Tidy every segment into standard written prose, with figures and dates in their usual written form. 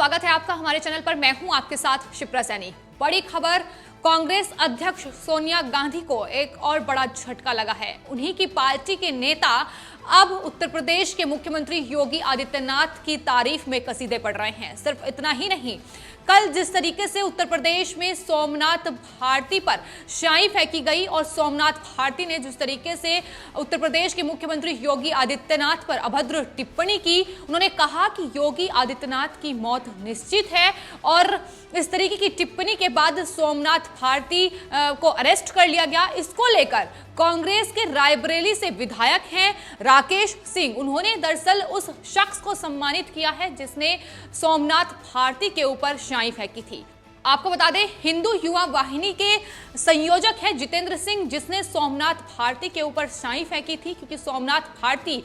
स्वागत है आपका हमारे चैनल पर। मैं हूं आपके साथ शिप्रा सैनी। बड़ी खबर, कांग्रेस अध्यक्ष सोनिया गांधी को एक और बड़ा झटका लगा है। उन्हीं की पार्टी के नेता अब उत्तर प्रदेश के मुख्यमंत्री योगी आदित्यनाथ की तारीफ में कसीदे पढ़ रहे हैं। सिर्फ इतना ही नहीं, कल जिस तरीके से उत्तर प्रदेश में सोमनाथ भारती पर स्याही फेंकी गई और सोमनाथ भारती ने जिस तरीके से उत्तर प्रदेश के मुख्यमंत्री योगी आदित्यनाथ पर अभद्र टिप्पणी की, उन्होंने कहा कि योगी आदित्यनाथ की मौत निश्चित है। और इस तरीके की टिप्पणी के बाद सोमनाथ भारती को अरेस्ट कर लिया गया। इसको लेकर कांग्रेस के रायबरेली से विधायक हैं राकेश सिंह, उन्होंने दरअसल उस शख्स को सम्मानित किया है जिसने सोमनाथ भारती के ऊपर स्याही फेंकी थी। आपको बता दें, हिंदू युवा वाहिनी के संयोजक हैं जितेंद्र सिंह, जिसने सोमनाथ भारती के ऊपर स्याही फेंकी थी, क्योंकि सोमनाथ भारती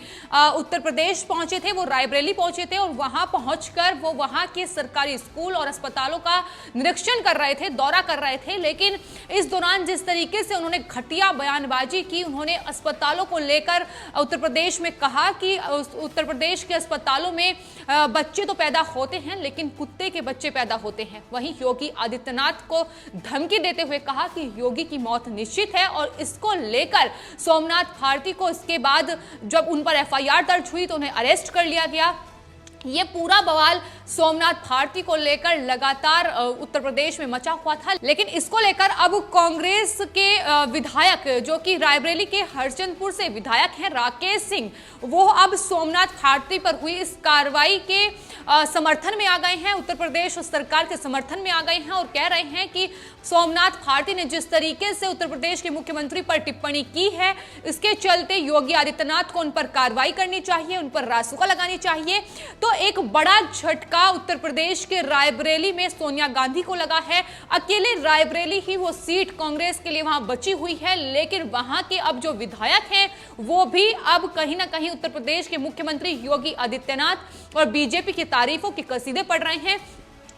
उत्तर प्रदेश पहुंचे थे, वो रायबरेली पहुंचे थे और वहां पहुंचकर वो वहां के सरकारी स्कूल और अस्पतालों का निरीक्षण कर रहे थे, दौरा कर रहे थे। लेकिन इस दौरान जिस तरीके से उन्होंने घटिया बयानबाजी की, उन्होंने अस्पतालों को लेकर उत्तर प्रदेश में कहा कि उत्तर प्रदेश के अस्पतालों में बच्चे तो पैदा होते हैं लेकिन कुत्ते के बच्चे पैदा होते हैं। वहीं योगी आदित्यनाथ को धमकी देते हुए कहा कि योगी की मौत निश्चित है। और इसको लेकर सोमनाथ भारती को इसके बाद जब उन पर एफआईआर दर्ज हुई तो उन्हें अरेस्ट कर लिया गया। ये पूरा बवाल सोमनाथ भारती को लेकर लगातार उत्तर प्रदेश में मचा हुआ था। लेकिन इसको लेकर अब कांग्रेस के विधायक, जो कि रायबरेली के हरचंदपुर से विधायक हैं राकेश सिंह, वो अब सोमनाथ भारती पर हुई इस कार्रवाई के समर्थन में आ गए हैं, उत्तर प्रदेश सरकार के समर्थन में आ गए हैं और कह रहे हैं कि सोमनाथ भारती ने जिस तरीके से उत्तर प्रदेश के मुख्यमंत्री पर टिप्पणी की है, इसके चलते योगी आदित्यनाथ को उन पर कार्रवाई करनी चाहिए, उन पर रासुका लगानी चाहिए। तो एक बड़ा झटका उत्तर प्रदेश के रायबरेली में सोनिया गांधी को लगा है। अकेले रायबरेली ही वो सीट कांग्रेस के लिए वहां बची हुई है, लेकिन वहां के अब जो विधायक हैं वो भी अब कहीं ना कहीं उत्तर प्रदेश के मुख्यमंत्री योगी आदित्यनाथ और बीजेपी की तारीफों के कसीदे पढ़ रहे हैं।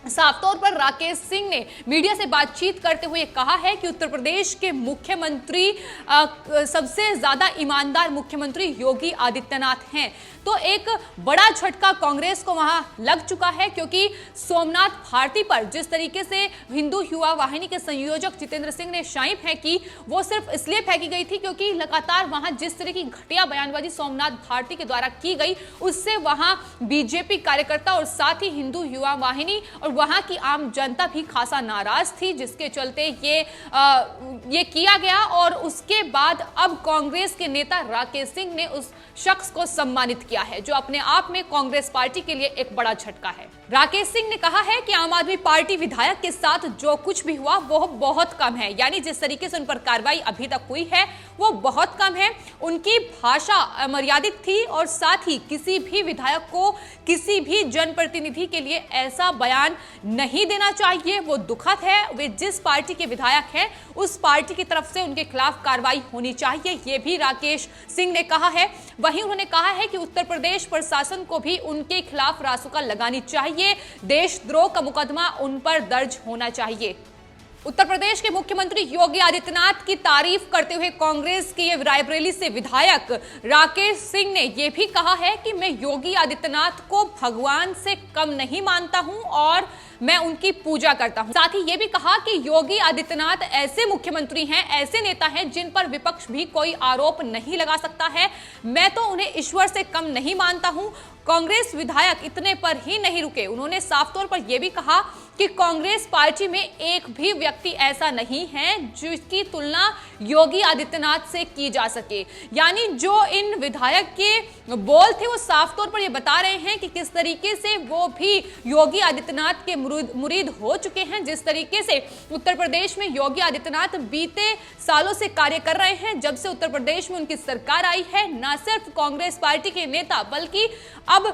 साफ तौर पर राकेश सिंह ने मीडिया से बातचीत करते हुए कहा है कि उत्तर प्रदेश के मुख्यमंत्री सबसे ज्यादा ईमानदार मुख्यमंत्री योगी आदित्यनाथ हैं। तो एक बड़ा झटका कांग्रेस को वहां लग चुका है, क्योंकि सोमनाथ भारती पर जिस तरीके से हिंदू युवा वाहिनी के संयोजक जितेंद्र सिंह ने स्याही फेंकी, वो सिर्फ इसलिए फेंकी गई थी क्योंकि लगातार वहां जिस तरह की घटिया बयानबाजी सोमनाथ भारती के द्वारा की गई, उससे वहां बीजेपी कार्यकर्ता और साथ ही हिंदू युवा वाहिनी और वहां की आम जनता भी खासा नाराज थी, जिसके चलते ये किया गया। और उसके बाद अब कांग्रेस के नेता राकेश सिंह ने उस शख्स को सम्मानित किया है, जो अपने आप में कांग्रेस पार्टी के लिए एक बड़ा झटका है। राकेश सिंह ने कहा है कि आम आदमी पार्टी विधायक के साथ जो कुछ भी हुआ वो बहुत कम है, यानी जिस तरीके से उन पर कार्रवाई अभी तक हुई है वो बहुत कम है। उनकी भाषा अमर्यादित थी और साथ ही किसी भी विधायक को, किसी भी जनप्रतिनिधि के लिए ऐसा बयान नहीं देना चाहिए। वो दुखद है, वे जिस पार्टी के विधायक हैं उस पार्टी की तरफ से उनके खिलाफ कार्रवाई होनी चाहिए, ये भी राकेश सिंह ने कहा है। वहीं उन्होंने कहा है कि उत्तर प्रदेश प्रशासन को भी उनके खिलाफ रासुका लगानी चाहिए, देशद्रोह का मुकदमा उन पर दर्ज होना चाहिए। उत्तर प्रदेश के मुख्यमंत्री योगी आदित्यनाथ की तारीफ करते हुए कांग्रेस के रायबरेली से विधायक राकेश सिंह ने यह भी कहा है कि मैं योगी आदित्यनाथ को भगवान से कम नहीं मानता हूं और मैं उनकी पूजा करता हूं। साथ ही यह भी कहा कि योगी आदित्यनाथ ऐसे मुख्यमंत्री हैं, ऐसे नेता हैं जिन पर विपक्ष भी कोई आरोप नहीं लगा सकता है। मैं तो उन्हें ईश्वर से कम नहीं मानता हूं। कांग्रेस विधायक इतने पर ही नहीं रुके, उन्होंने साफ तौर पर यह भी कहा कि कांग्रेस पार्टी में एक भी व्यक्ति ऐसा नहीं है जिसकी तुलना योगी आदित्यनाथ से की जा सके। यानी जो इन विधायक के बोल थे वो साफ तौर पर ये बता रहे हैं कि किस तरीके से वो भी योगी आदित्यनाथ के मुरीद हो चुके हैं। जिस तरीके से उत्तर प्रदेश में योगी आदित्यनाथ बीते सालों से कार्य कर रहे हैं, जब से उत्तर प्रदेश में उनकी सरकार आई है, न सिर्फ कांग्रेस पार्टी के नेता बल्कि अब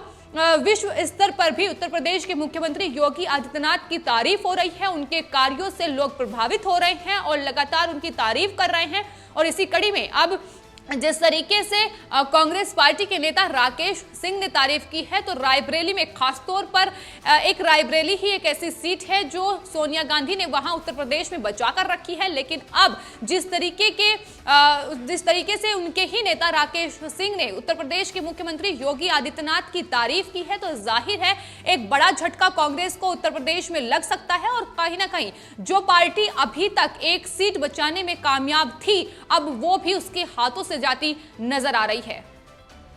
विश्व स्तर पर भी उत्तर प्रदेश के मुख्यमंत्री योगी आदित्यनाथ की तारीफ हो रही है। उनके कार्यों से लोग प्रभावित हो रहे हैं और लगातार उनकी तारीफ कर रहे हैं। और इसी कड़ी में अब जिस तरीके से कांग्रेस पार्टी के नेता राकेश सिंह ने तारीफ की है, तो रायबरेली में खासतौर पर एक रायबरेली ही एक ऐसी सीट है जो सोनिया गांधी ने वहां उत्तर प्रदेश में बचाकर रखी है। लेकिन अब जिस तरीके से उनके ही नेता राकेश सिंह ने उत्तर प्रदेश के मुख्यमंत्री योगी आदित्यनाथ की तारीफ की है, तो जाहिर है एक बड़ा झटका कांग्रेस को उत्तर प्रदेश में लग सकता है। और कहीं ना कहीं जो पार्टी अभी तक एक सीट बचाने में कामयाब थी, अब वो भी उसके हाथों से जाती नजर आ रही है।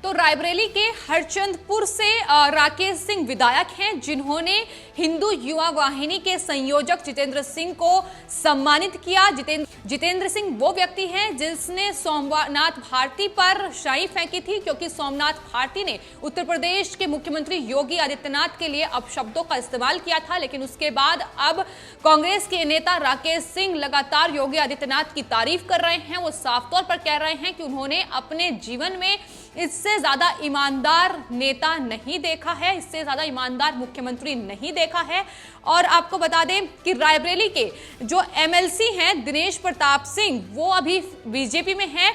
तो रायबरेली के हरचंदपुर से राकेश सिंह विधायक हैं, जिन्होंने हिंदू युवा वाहिनी के संयोजक जितेंद्र सिंह को सम्मानित किया। जितेंद्र सिंह वो व्यक्ति हैं जिसने सोमनाथ भारती पर शाई फेंकी थी, क्योंकि सोमनाथ भारती ने उत्तर प्रदेश के मुख्यमंत्री योगी आदित्यनाथ के लिए अपशब्दों का इस्तेमाल किया था। लेकिन उसके बाद अब कांग्रेस के नेता राकेश सिंह लगातार योगी आदित्यनाथ की तारीफ कर रहे हैं। वो साफ तौर पर कह रहे हैं कि उन्होंने अपने जीवन में इससे ज्यादा ईमानदार नेता नहीं देखा है, इससे ज्यादा ईमानदार मुख्यमंत्री नहीं देखा है। और आपको बता दें कि रायबरेली के जो एमएलसी हैं दिनेश प्रताप सिंह, वो अभी बीजेपी में हैं,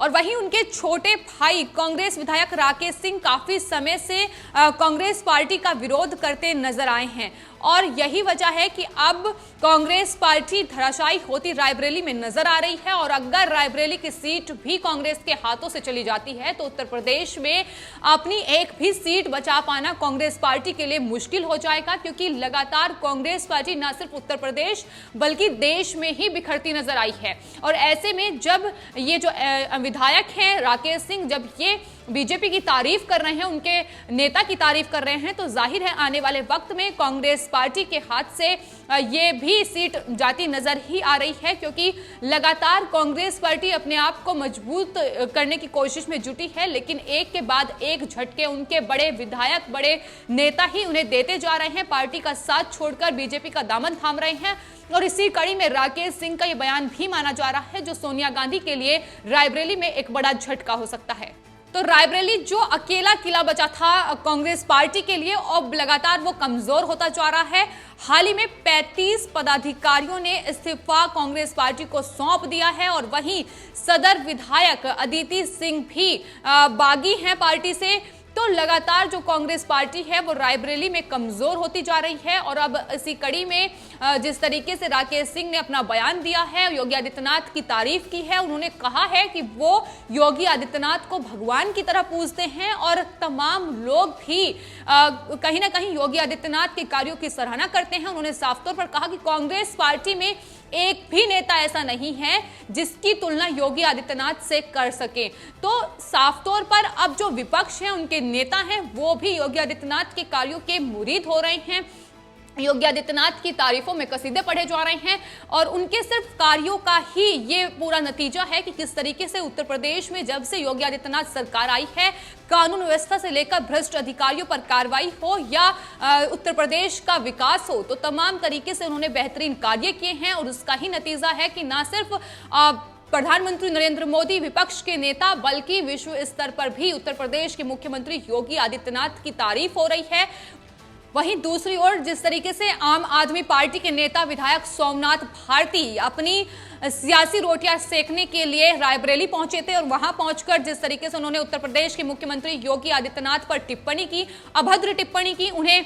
और वहीं उनके छोटे भाई कांग्रेस विधायक राकेश सिंह काफी समय से कांग्रेस पार्टी का विरोध करते नजर आए हैं। और यही वजह है कि अब कांग्रेस पार्टी धराशायी होती रायबरेली में नजर आ रही है। और अगर रायबरेली की सीट भी कांग्रेस के हाथों से चली जाती है, तो उत्तर प्रदेश में अपनी एक भी सीट बचा पाना कांग्रेस पार्टी के लिए मुश्किल हो जाएगा, क्योंकि लगातार कांग्रेस पार्टी न सिर्फ उत्तर प्रदेश बल्कि देश में ही बिखरती नजर आई है। और ऐसे में जब ये जो विधायक हैं राकेश सिंह, जब ये बीजेपी की तारीफ कर रहे हैं, उनके नेता की तारीफ कर रहे हैं, तो जाहिर है आने वाले वक्त में कांग्रेस पार्टी के हाथ से ये भी सीट जाती नजर ही आ रही है, क्योंकि लगातार कांग्रेस पार्टी अपने आप को मजबूत करने की कोशिश में जुटी है। लेकिन एक के बाद एक झटके उनके बड़े विधायक, बड़े नेता ही उन्हें देते जा रहे हैं, पार्टी का साथ छोड़कर बीजेपी का दामन थाम रहे हैं। और इसी कड़ी में राकेश सिंह का ये बयान भी माना जा रहा है, जो सोनिया गांधी के लिए रायबरेली में एक बड़ा झटका हो सकता है। तो रायबरेली जो अकेला किला बचा था कांग्रेस पार्टी के लिए, अब लगातार वो कमजोर होता जा रहा है। हाल ही में 35 पदाधिकारियों ने इस्तीफा कांग्रेस पार्टी को सौंप दिया है, और वहीं सदर विधायक अदिति सिंह भी बागी हैं पार्टी से। तो लगातार जो कांग्रेस पार्टी है वो रायबरेली में कमजोर होती जा रही है। और अब इसी कड़ी में जिस तरीके से राकेश सिंह ने अपना बयान दिया है, योगी आदित्यनाथ की तारीफ की है, उन्होंने कहा है कि वो योगी आदित्यनाथ को भगवान की तरह पूजते हैं, और तमाम लोग भी कहीं ना कहीं योगी आदित्यनाथ के कार्यों की सराहना करते हैं। उन्होंने साफ तौर पर कहा कि कांग्रेस पार्टी में एक भी नेता ऐसा नहीं है जिसकी तुलना योगी आदित्यनाथ से कर सके। तो साफ तौर पर अब जो विपक्ष है, उनके नेता हैं, वो भी योगी आदित्यनाथ के कार्यों के मुरीद हो रहे हैं, योगी आदित्यनाथ की तारीफों में कसीदे पढ़े जा रहे हैं। और उनके सिर्फ कार्यों का ही ये पूरा नतीजा है कि किस तरीके से उत्तर प्रदेश में जब से योगी आदित्यनाथ सरकार आई है, कानून व्यवस्था से लेकर भ्रष्ट अधिकारियों पर कार्रवाई हो या उत्तर प्रदेश का विकास हो, तो तमाम तरीके से उन्होंने बेहतरीन कार्य किए हैं। और उसका ही नतीजा है कि न सिर्फ प्रधानमंत्री नरेंद्र मोदी विपक्ष के नेता, बल्कि विश्व स्तर पर भी उत्तर प्रदेश के मुख्यमंत्री योगी आदित्यनाथ की तारीफ हो रही है। वहीं दूसरी ओर जिस तरीके से आम आदमी पार्टी के नेता विधायक सोमनाथ भारती अपनी सियासी रोटियां सेकने के लिए रायबरेली पहुंचे थे, और वहां पहुंचकर जिस तरीके से उन्होंने उत्तर प्रदेश के मुख्यमंत्री योगी आदित्यनाथ पर टिप्पणी की, अभद्र टिप्पणी की, उन्हें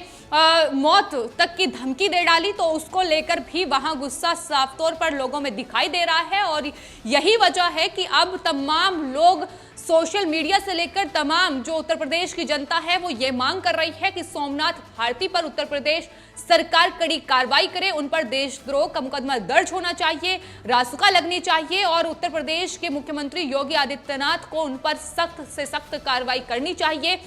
मौत तक की धमकी दे डाली, तो उसको लेकर भी वहां गुस्सा साफ तौर पर लोगों में दिखाई दे रहा है। और यही वजह है कि अब तमाम लोग सोशल मीडिया से लेकर तमाम जो उत्तर प्रदेश की जनता है वो ये मांग कर रही है कि सोमनाथ भारती पर उत्तर प्रदेश सरकार कड़ी कार्रवाई करे, उन पर देशद्रोह का मुकदमा दर्ज होना चाहिए, रासुका लगनी चाहिए, और उत्तर प्रदेश के मुख्यमंत्री योगी आदित्यनाथ को उन पर सख्त से सख्त कार्रवाई करनी चाहिए।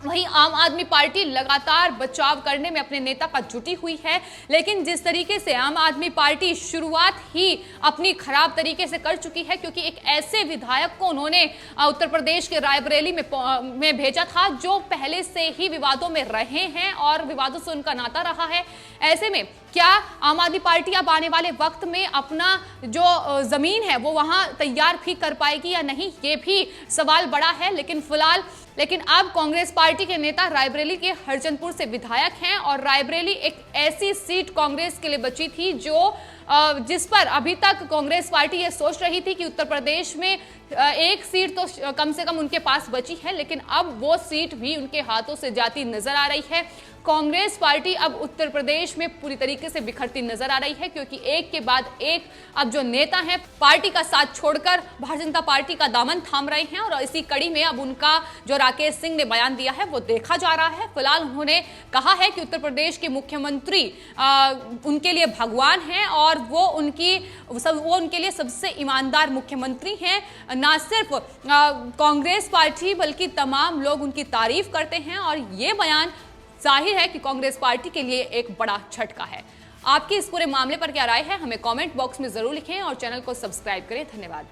वहीं आम आदमी पार्टी लगातार बचाव करने में अपने नेता का जुटी हुई है, लेकिन जिस तरीके से आम आदमी पार्टी शुरुआत ही अपनी खराब तरीके से कर चुकी है, क्योंकि एक ऐसे विधायक को उन्होंने उत्तर प्रदेश के रायबरेली में भेजा था जो पहले से ही विवादों में रहे हैं और विवादों से उनका नाता रहा है। ऐसे में क्या आम आदमी पार्टी अब आने वाले वक्त में अपना जो जमीन है वो वहां तैयार भी कर पाएगी या नहीं, ये भी सवाल बड़ा है। लेकिन अब कांग्रेस पार्टी के नेता रायबरेली के हरचंदपुर से विधायक हैं, और रायबरेली एक ऐसी सीट कांग्रेस के लिए बची थी जो जिस पर अभी तक कांग्रेस पार्टी ये सोच रही थी कि उत्तर प्रदेश में एक सीट तो कम से कम उनके पास बची है, लेकिन अब वो सीट भी उनके हाथों से जाती नजर आ रही है। कांग्रेस पार्टी अब उत्तर प्रदेश में पूरी तरीके से बिखरती नजर आ रही है, क्योंकि एक के बाद एक अब जो नेता हैं पार्टी का साथ छोड़कर भारतीय जनता पार्टी का दामन थाम रहे हैं। और इसी कड़ी में अब उनका जो राकेश सिंह ने बयान दिया है वो देखा जा रहा है। फिलहाल उन्होंने कहा है कि उत्तर प्रदेश के मुख्यमंत्री उनके लिए भगवान हैं और वो उनके लिए सबसे ईमानदार मुख्यमंत्री हैं। ना सिर्फ कांग्रेस पार्टी बल्कि तमाम लोग उनकी तारीफ करते हैं और ये बयान जाहिर है कि कांग्रेस पार्टी के लिए एक बड़ा झटका है। आपकी इस पूरे मामले पर क्या राय है, हमें कमेंट बॉक्स में जरूर लिखें और चैनल को सब्सक्राइब करें। धन्यवाद।